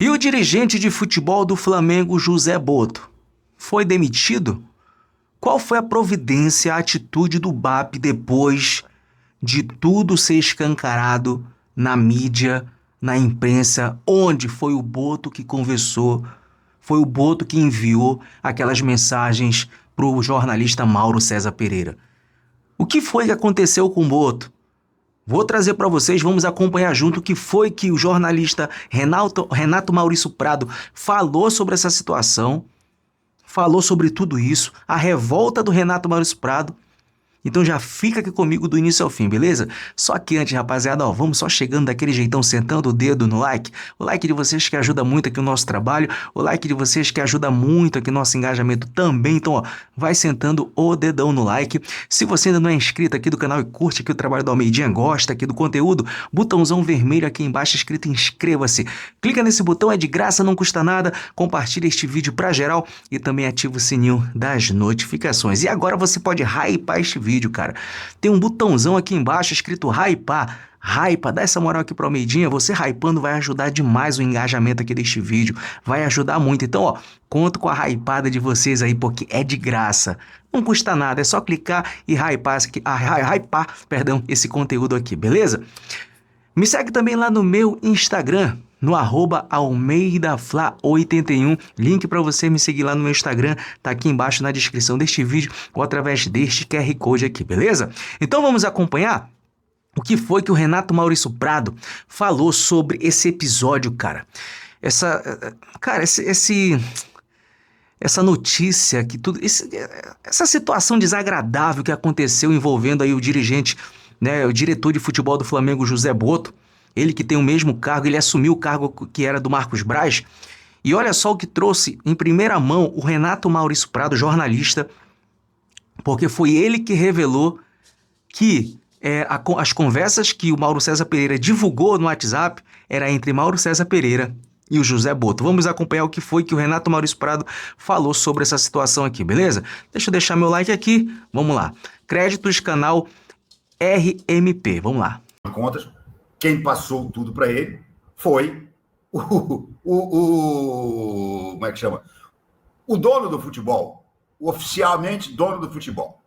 E o dirigente de futebol do Flamengo, José Boto, foi demitido? Qual foi a providência, a atitude do BAP depois de tudo ser escancarado na mídia, na imprensa, onde foi o Boto que conversou, foi o Boto que enviou aquelas mensagens para o jornalista Mauro César Pereira? O que foi que aconteceu com o Boto? Vou trazer para vocês, vamos acompanhar junto o que foi que o jornalista Renato Maurício Prado falou sobre essa situação, falou sobre tudo isso, a revolta do Renato Maurício Prado. Então já fica aqui comigo do início ao fim, beleza? Só que antes, rapaziada, ó, vamos só chegando daquele jeitão, sentando o dedo no like. O like de vocês que ajuda muito aqui o nosso trabalho, o like de vocês que ajuda muito aqui o nosso engajamento também. Então, ó, vai sentando o dedão no like. Se você ainda não é inscrito aqui do canal e curte aqui o trabalho do Almeidinha, gosta aqui do conteúdo, botãozão vermelho aqui embaixo escrito inscreva-se. Clica nesse botão, é de graça, não custa nada. Compartilha este vídeo pra geral e também ativa o sininho das notificações. E agora você pode hypar este vídeo, cara. Tem um botãozão aqui embaixo escrito hypar. Hypa, dá essa moral aqui pro Almeidinha. Você hypando vai ajudar demais o engajamento aqui deste vídeo. Vai ajudar muito. Então, ó, conto com a hypada de vocês aí, porque é de graça. Não custa nada, é só clicar e hypar esse conteúdo aqui, beleza? Me segue também lá no meu Instagram, no @AlmeidaFla81. Link para você me seguir lá no meu Instagram, tá aqui embaixo na descrição deste vídeo ou através deste QR Code aqui, beleza? Então vamos acompanhar o que foi que o Renato Maurício Prado falou sobre esse episódio, cara. Essa notícia, essa situação desagradável que aconteceu envolvendo aí o dirigente, né, o diretor de futebol do Flamengo, José Boto. Ele que tem o mesmo cargo, ele assumiu o cargo que era do Marcos Braz. E olha só o que trouxe em primeira mão o Renato Maurício Prado, jornalista, porque foi ele que revelou que as conversas que o Mauro César Pereira divulgou no WhatsApp era entre Mauro César Pereira e o José Boto. Vamos acompanhar o que foi que o Renato Maurício Prado falou sobre essa situação aqui, beleza? Deixa eu deixar meu like aqui, vamos lá. Créditos, canal RMP, vamos lá. Contas, quem passou tudo para ele foi como é que chama? O dono do futebol, o oficialmente dono do futebol.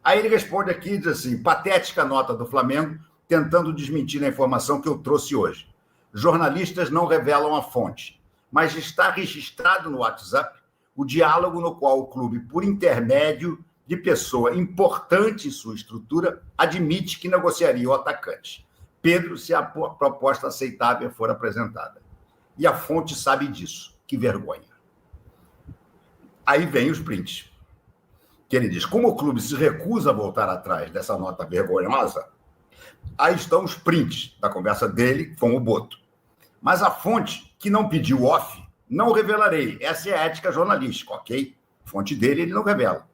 Aí ele responde aqui e diz assim: patética nota do Flamengo tentando desmentir a informação que eu trouxe hoje. Jornalistas não revelam a fonte, mas está registrado no WhatsApp o diálogo no qual o clube, por intermédio de pessoa importante em sua estrutura, admite que negociaria o atacante Pedro se a proposta aceitável for apresentada. E a fonte sabe disso. Que vergonha. Aí vem os prints. Que ele diz: como o clube se recusa a voltar atrás dessa nota vergonhosa, aí estão os prints da conversa dele com o Boto. Mas a fonte, que não pediu off, não revelarei. Essa é a ética jornalística, ok? A fonte dele, ele não revela.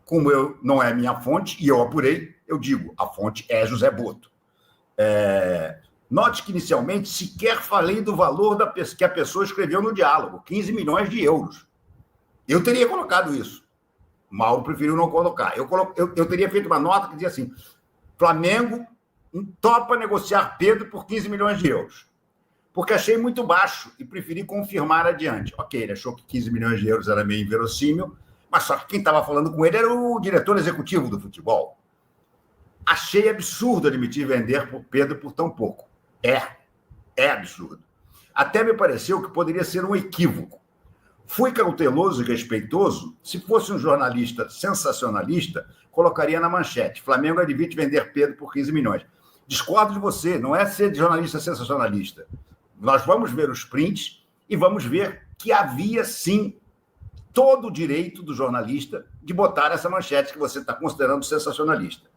Como não é minha fonte, e eu apurei, eu digo, a fonte é José Boto. Note que, inicialmente, sequer falei do valor que a pessoa escreveu no diálogo, 15 milhões de euros. Eu teria colocado isso. Mauro preferiu não colocar. Eu teria feito uma nota que dizia assim: Flamengo topa negociar Pedro por 15 milhões de euros. Porque achei muito baixo e preferi confirmar adiante. Ok, ele achou que 15 milhões de euros era meio inverossímil, mas só que quem estava falando com ele era o diretor executivo do futebol. Achei absurdo admitir vender por Pedro por tão pouco. É absurdo. Até me pareceu que poderia ser um equívoco. Fui cauteloso e respeitoso. Se fosse um jornalista sensacionalista, colocaria na manchete: Flamengo admite vender Pedro por 15 milhões. Discordo de você, não é ser jornalista sensacionalista. Nós vamos ver os prints e vamos ver que havia, sim, todo o direito do jornalista de botar essa manchete que você está considerando sensacionalista.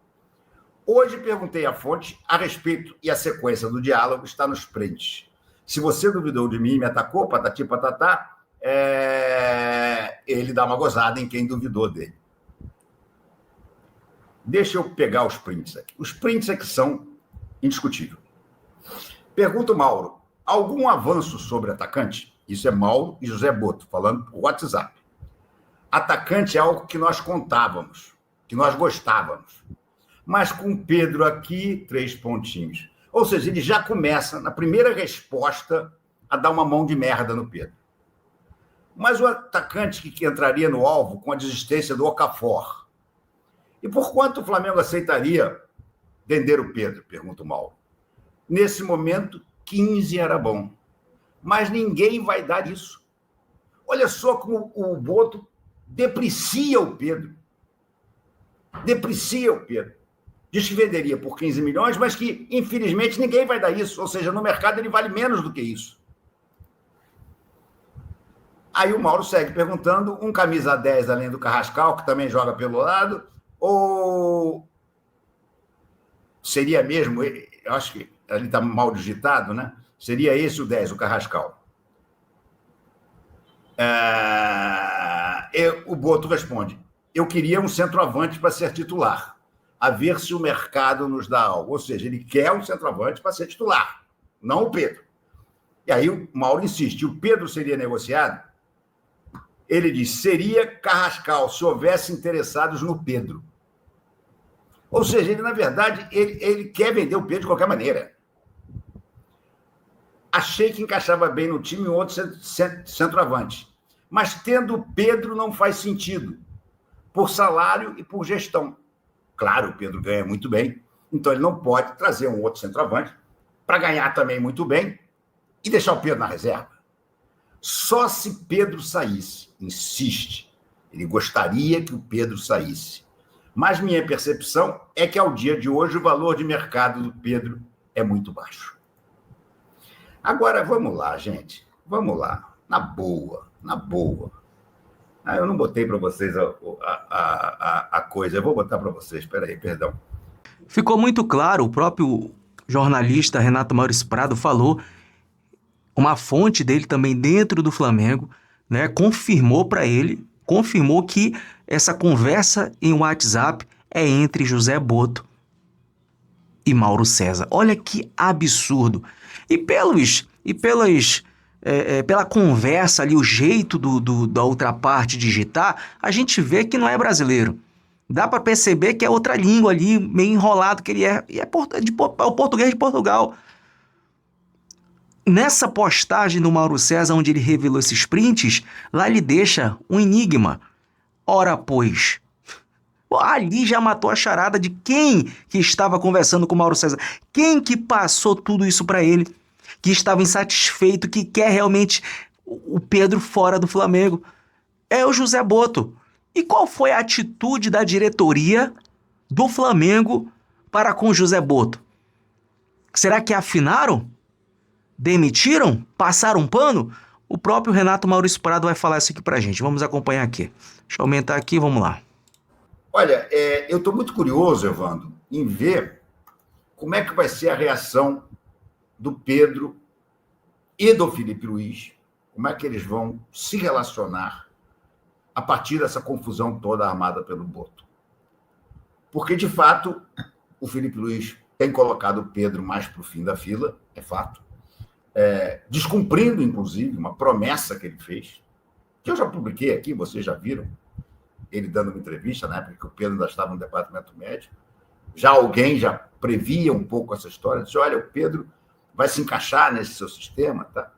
Hoje perguntei à fonte a respeito e a sequência do diálogo está nos prints. Se você duvidou de mim e me atacou, patati patatá, ele dá uma gozada em quem duvidou dele. Deixa eu pegar os prints aqui. Os prints aqui são indiscutíveis. Pergunto, Mauro, algum avanço sobre atacante? Isso é Mauro e José Boto, falando por WhatsApp. Atacante é algo que nós contávamos, que nós gostávamos. Mas com Pedro aqui, 3 pontinhos. Ou seja, ele já começa, na primeira resposta, a dar uma mão de merda no Pedro. Mas o atacante que entraria no alvo com a desistência do Okafor. E por quanto o Flamengo aceitaria vender o Pedro? Pergunta o Mauro. Nesse momento, 15 era bom. Mas ninguém vai dar isso. Olha só como o Boto deprecia o Pedro. Deprecia o Pedro. Diz que venderia por 15 milhões, mas que, infelizmente, ninguém vai dar isso. Ou seja, no mercado ele vale menos do que isso. Aí o Mauro segue perguntando, um camisa 10 além do Carrascal, que também joga pelo lado, ou seria mesmo, eu acho que ali está mal digitado, né? Seria esse o 10, o Carrascal. O Boto responde, eu queria um centroavante para ser titular, a ver se o mercado nos dá algo. Ou seja, ele quer um centroavante para ser titular, não o Pedro. E aí o Mauro insiste, o Pedro seria negociado? Ele diz, seria Carrascal se houvesse interessados no Pedro. Ou seja, ele, na verdade, ele quer vender o Pedro de qualquer maneira. Achei que encaixava bem no time um outro centroavante. Mas tendo o Pedro não faz sentido, por salário e por gestão. Claro, o Pedro ganha muito bem, então ele não pode trazer um outro centroavante para ganhar também muito bem e deixar o Pedro na reserva. Só se Pedro saísse, insiste, ele gostaria que o Pedro saísse. Mas minha percepção é que, ao dia de hoje, o valor de mercado do Pedro é muito baixo. Agora, vamos lá, gente. Vamos lá. Na boa, na boa. Eu não botei para vocês a coisa. Eu vou botar para vocês. Espera aí, perdão. Ficou muito claro, o próprio jornalista Renato Maurício Prado falou, uma fonte dele também dentro do Flamengo, né, confirmou que essa conversa em WhatsApp é entre José Boto e Mauro César. Olha que absurdo. E pela conversa ali, o jeito da outra parte digitar, a gente vê que não é brasileiro. Dá para perceber que é outra língua ali, meio enrolado que ele é. E é o português de Portugal. Nessa postagem do Mauro César, onde ele revelou esses prints, lá ele deixa um enigma. Ora, pois, ali já matou a charada de quem que estava conversando com o Mauro César. Quem que passou tudo isso para ele, que estava insatisfeito, que quer realmente o Pedro fora do Flamengo. É o José Boto. E qual foi a atitude da diretoria do Flamengo para com o José Boto? Será que afinaram? Demitiram? Passaram pano? O próprio Renato Maurício Prado vai falar isso aqui pra gente. Vamos acompanhar aqui. Deixa eu aumentar aqui, vamos lá. Olha, eu estou muito curioso, Evandro, em ver como é que vai ser a reação do Pedro e do Felipe Luiz, como é que eles vão se relacionar a partir dessa confusão toda armada pelo Boto. Porque, de fato, o Felipe Luiz tem colocado o Pedro mais para o fim da fila, é fato, descumprindo, inclusive, uma promessa que ele fez, que eu já publiquei aqui, vocês já viram, ele dando uma entrevista, na época que o Pedro ainda estava no departamento médico, alguém já previa um pouco essa história, disse, olha, o Pedro vai se encaixar nesse seu sistema, tá?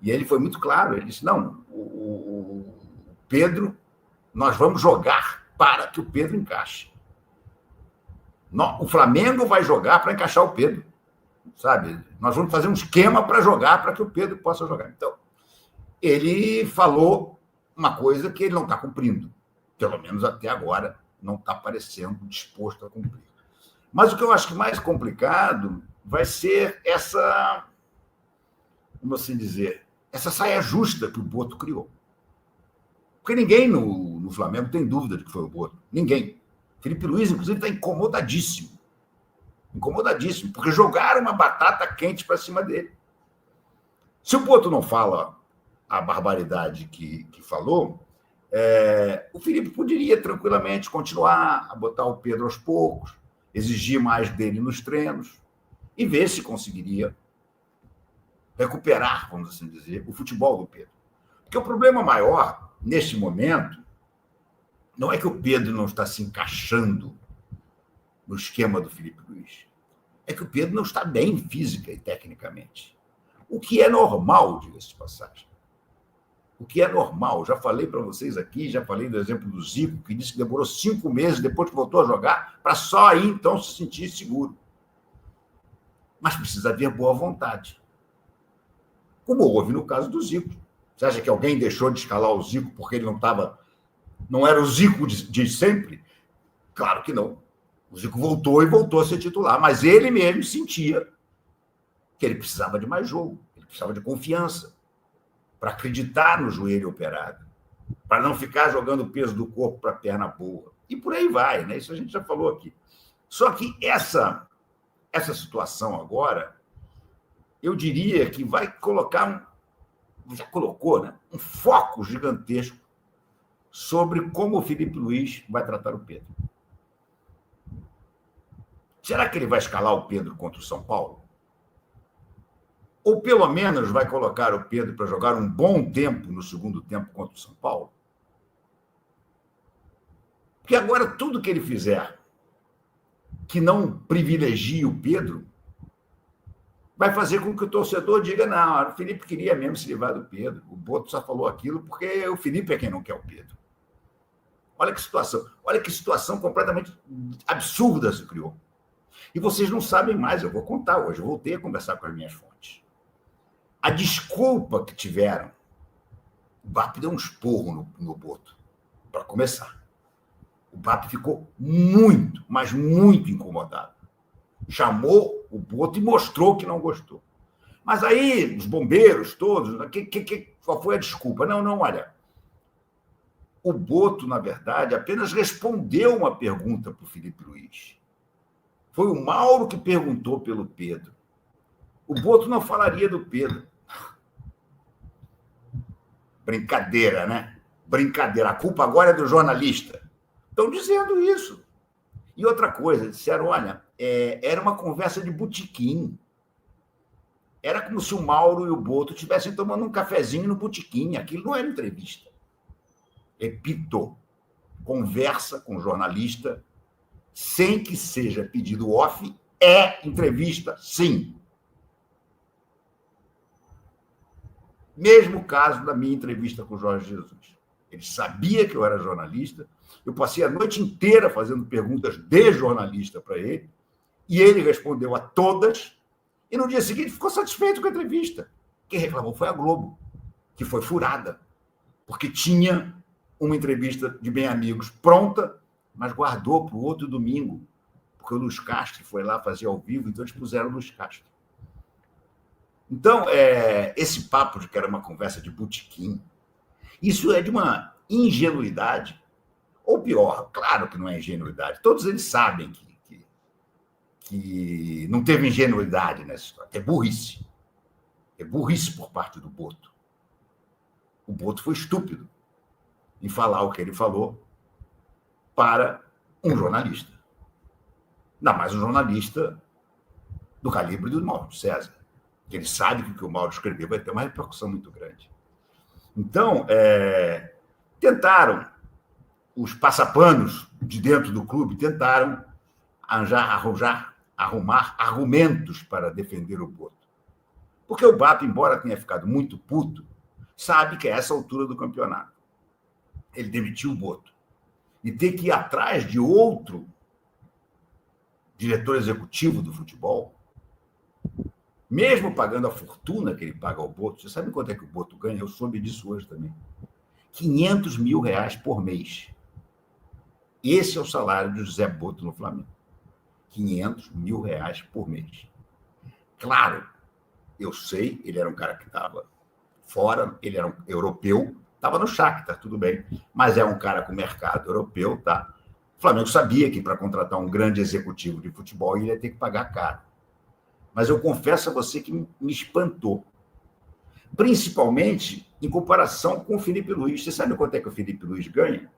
E ele foi muito claro, ele disse, não, o Pedro, nós vamos jogar para que o Pedro encaixe. O Flamengo vai jogar para encaixar o Pedro, sabe? Nós vamos fazer um esquema para jogar, para que o Pedro possa jogar. Então, ele falou uma coisa que ele não está cumprindo, pelo menos até agora, não está parecendo disposto a cumprir. Mas o que eu acho que mais complicado vai ser essa, como assim dizer, essa saia justa que o Boto criou. Porque ninguém no Flamengo tem dúvida de que foi o Boto. Ninguém. Felipe Luiz, inclusive, está incomodadíssimo. Incomodadíssimo, porque jogaram uma batata quente para cima dele. Se o Boto não fala a barbaridade que falou, o Felipe poderia tranquilamente continuar a botar o Pedro aos poucos, exigir mais dele nos treinos e ver se conseguiria recuperar, vamos assim dizer, o futebol do Pedro. Porque o problema maior, neste momento, não é que o Pedro não está se encaixando no esquema do Felipe Luiz. É que o Pedro não está bem física e tecnicamente. O que é normal, diga-se de passagem. O que é normal. Já falei para vocês aqui, já falei do exemplo do Zico, que disse que demorou 5 meses depois que voltou a jogar, para só aí então se sentir seguro. Mas precisa haver boa vontade. Como houve no caso do Zico. Você acha que alguém deixou de escalar o Zico porque ele não era o Zico de sempre? Claro que não. O Zico voltou e voltou a ser titular, mas ele mesmo sentia que ele precisava de mais jogo, ele precisava de confiança, para acreditar no joelho operado, para não ficar jogando o peso do corpo para a perna boa. E por aí vai, né? Isso a gente já falou aqui. Só que essa situação agora, eu diria que vai colocar, já colocou, né, um foco gigantesco sobre como o Felipe Luiz vai tratar o Pedro. Será que ele vai escalar o Pedro contra o São Paulo? Ou pelo menos vai colocar o Pedro para jogar um bom tempo no segundo tempo contra o São Paulo? Porque agora tudo que ele fizer que não privilegie o Pedro vai fazer com que o torcedor diga: não, o Felipe queria mesmo se livrar do Pedro. O Boto só falou aquilo porque o Felipe é quem não quer o Pedro. Olha que situação completamente absurda se criou. E vocês não sabem mais, eu vou contar hoje, eu voltei a conversar com as minhas fontes. A desculpa que tiveram, o BAP deu um esporro no Boto, para começar. O BAP ficou muito, mas muito incomodado. Chamou o Boto e mostrou que não gostou. Mas aí, os bombeiros todos, qual foi a desculpa? Não, olha, o Boto, na verdade, apenas respondeu uma pergunta para o Felipe Luiz. Foi o Mauro que perguntou pelo Pedro. O Boto não falaria do Pedro. Brincadeira, né? Brincadeira. A culpa agora é do jornalista. Estão dizendo isso. E outra coisa, disseram, olha, era uma conversa de botequim. Era como se o Mauro e o Boto estivessem tomando um cafezinho no botequim. Aquilo não era entrevista. Repito, conversa com jornalista, sem que seja pedido off, é entrevista, sim. Mesmo caso da minha entrevista com o Jorge Jesus. Ele sabia que eu era jornalista, eu passei a noite inteira fazendo perguntas de jornalista para ele, e ele respondeu a todas, e no dia seguinte ficou satisfeito com a entrevista. Quem reclamou foi a Globo, que foi furada, porque tinha uma entrevista de Bem Amigos pronta, mas guardou para o outro domingo, porque o Luiz Castro foi lá fazer ao vivo, então eles puseram o Luiz Castro. Então, esse papo de que era uma conversa de botequim, isso é de uma ingenuidade, ou pior, claro que não é ingenuidade, todos eles sabem que não teve ingenuidade nessa história, é burrice por parte do Boto. O Boto foi estúpido em falar o que ele falou para um jornalista. Ainda mais um jornalista do calibre do Mauro César. Ele sabe que o que o Mauro escreveu vai ter uma repercussão muito grande. Então, tentaram, os passapanos de dentro do clube tentaram arrumar argumentos para defender o Boto. Porque o BAP, embora tenha ficado muito puto, sabe que é essa altura do campeonato. Ele demitiu o Boto. E ter que ir atrás de outro diretor executivo do futebol, mesmo pagando a fortuna que ele paga ao Boto, você sabe quanto é que o Boto ganha? Eu soube disso hoje também. R$500 mil por mês. Esse é o salário de José Boto no Flamengo. R$500 mil por mês. Claro, eu sei, ele era um cara que estava fora, ele era um europeu, estava no Shakhtar, tudo bem, mas é um cara com mercado europeu, tá? O Flamengo sabia que para contratar um grande executivo de futebol ele ia ter que pagar caro. Mas eu confesso a você que me espantou. Principalmente em comparação com o Felipe Luiz. Você sabe quanto é que o Felipe Luiz ganha?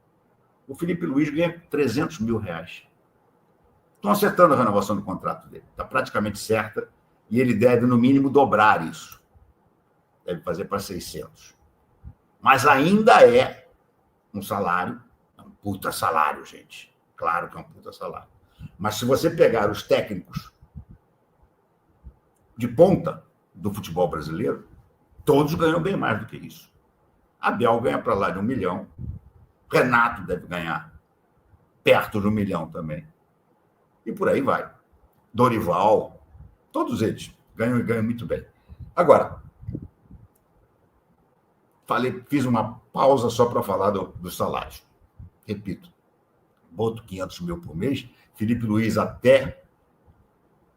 O Felipe Luiz ganha R$300 mil. Estão acertando a renovação do contrato dele. Está praticamente certa e ele deve, no mínimo, dobrar isso. Deve fazer para 600. Mas ainda é um salário, é um puta salário, gente. Claro que é um puta salário. Mas se você pegar os técnicos de ponta, do futebol brasileiro, todos ganham bem mais do que isso. Abel ganha para lá de 1 milhão. Renato deve ganhar perto de 1 milhão também. E por aí vai. Dorival, todos eles ganham e ganham muito bem. Agora, fiz uma pausa só para falar dos salários. Repito, Boto 500 mil por mês, Felipe Luiz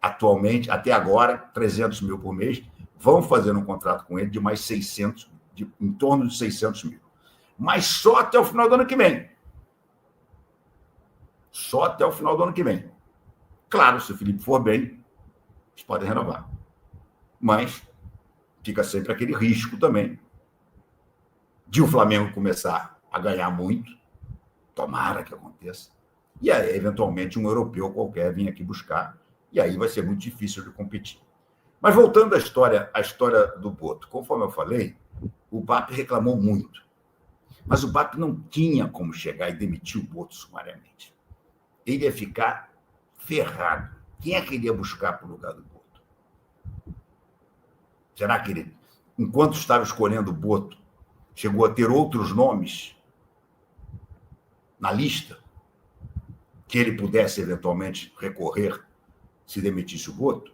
atualmente, até agora, 300 mil por mês, vão fazer um contrato com ele de mais 600, em torno de 600 mil. Mas só até o final do ano que vem. Só até o final do ano que vem. Claro, se o Felipe for bem, eles podem renovar. Mas fica sempre aquele risco também de o Flamengo começar a ganhar muito, tomara que aconteça, e aí, eventualmente, um europeu qualquer vir aqui buscar, e aí vai ser muito difícil de competir. Mas voltando à história do Boto, conforme eu falei, o BAP reclamou muito, mas o BAP não tinha como chegar e demitir o Boto sumariamente. Ele ia ficar ferrado. Quem é que ele ia buscar para o lugar do Boto? Será que ele, enquanto estava escolhendo o Boto, chegou a ter outros nomes na lista que ele pudesse eventualmente recorrer se demitisse o Boto?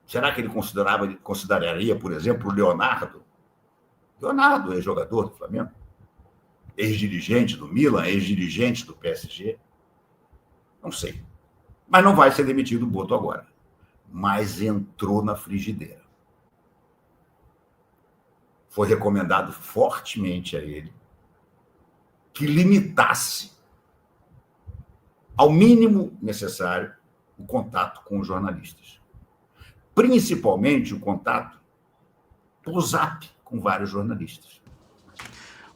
Será que ele consideraria, por exemplo, o Leonardo? Leonardo é jogador do Flamengo, ex-dirigente do Milan, ex-dirigente do PSG. Não sei. Mas não vai ser demitido o Boto agora. Mas entrou na frigideira. Foi recomendado fortemente a ele que limitasse ao mínimo necessário o contato com os jornalistas. Principalmente o contato por Zap com vários jornalistas.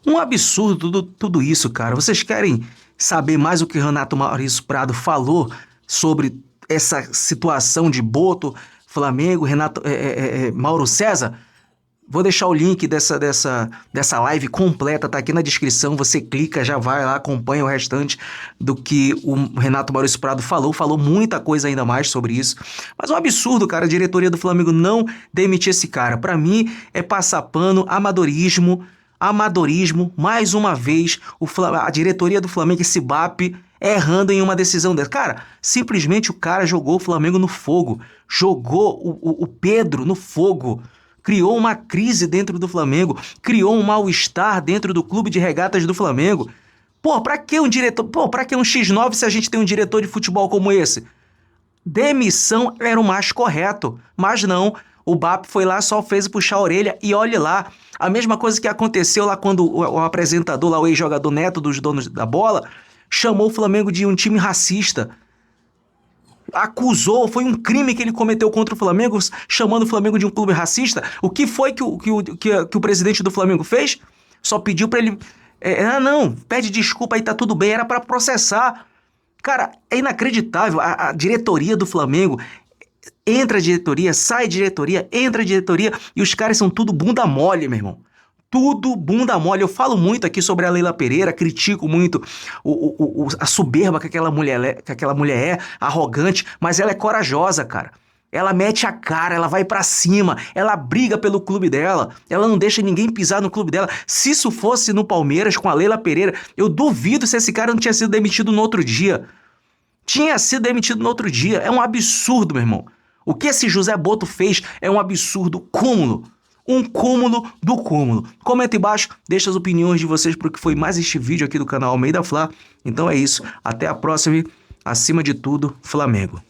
Um absurdo tudo isso, cara. Vocês querem saber mais o que Renato Maurício Prado falou sobre essa situação de Boto, Flamengo, Mauro César? Vou deixar o link dessa live completa, tá aqui na descrição, você clica, já vai lá, acompanha o restante do que o Renato Maurício Prado falou muita coisa ainda mais sobre isso, mas é um absurdo, cara, a diretoria do Flamengo não demitir esse cara. Pra mim é passar pano, amadorismo, mais uma vez, a diretoria do Flamengo, esse BAP, errando em uma decisão dessa. Cara, simplesmente o cara jogou o Flamengo no fogo, jogou o Pedro no fogo, criou uma crise dentro do Flamengo, criou um mal-estar dentro do clube de regatas do Flamengo. Pô, pra que um diretor? Pô, pra que um X9 se a gente tem um diretor de futebol como esse? Demissão era o mais correto, mas não. O BAP foi lá, só fez puxar a orelha e olhe lá. A mesma coisa que aconteceu lá quando o apresentador, lá, o ex-jogador Neto dos Donos da Bola, chamou o Flamengo de um time racista. Acusou, foi um crime que ele cometeu contra o Flamengo, chamando o Flamengo de um clube racista. O que foi que o presidente do Flamengo fez? Só pediu pra ele... não, pede desculpa aí, tá tudo bem, era pra processar. Cara, é inacreditável, a diretoria do Flamengo... Entra a diretoria, sai a diretoria, entra a diretoria e os caras são tudo bunda mole, meu irmão. Tudo bunda mole. Eu falo muito aqui sobre a Leila Pereira, critico muito a soberba que aquela mulher é, arrogante, mas ela é corajosa, cara. Ela mete a cara, ela vai pra cima, ela briga pelo clube dela, ela não deixa ninguém pisar no clube dela. Se isso fosse no Palmeiras com a Leila Pereira, eu duvido se esse cara não tinha sido demitido no outro dia. Tinha sido demitido no outro dia. É um absurdo, meu irmão. O que esse José Boto fez é um absurdo cúmulo. Um cúmulo do cúmulo. Comenta embaixo, deixa as opiniões de vocês pro que foi mais este vídeo aqui do canal Almeida Fla. Então é isso. Até a próxima. Acima de tudo, Flamengo.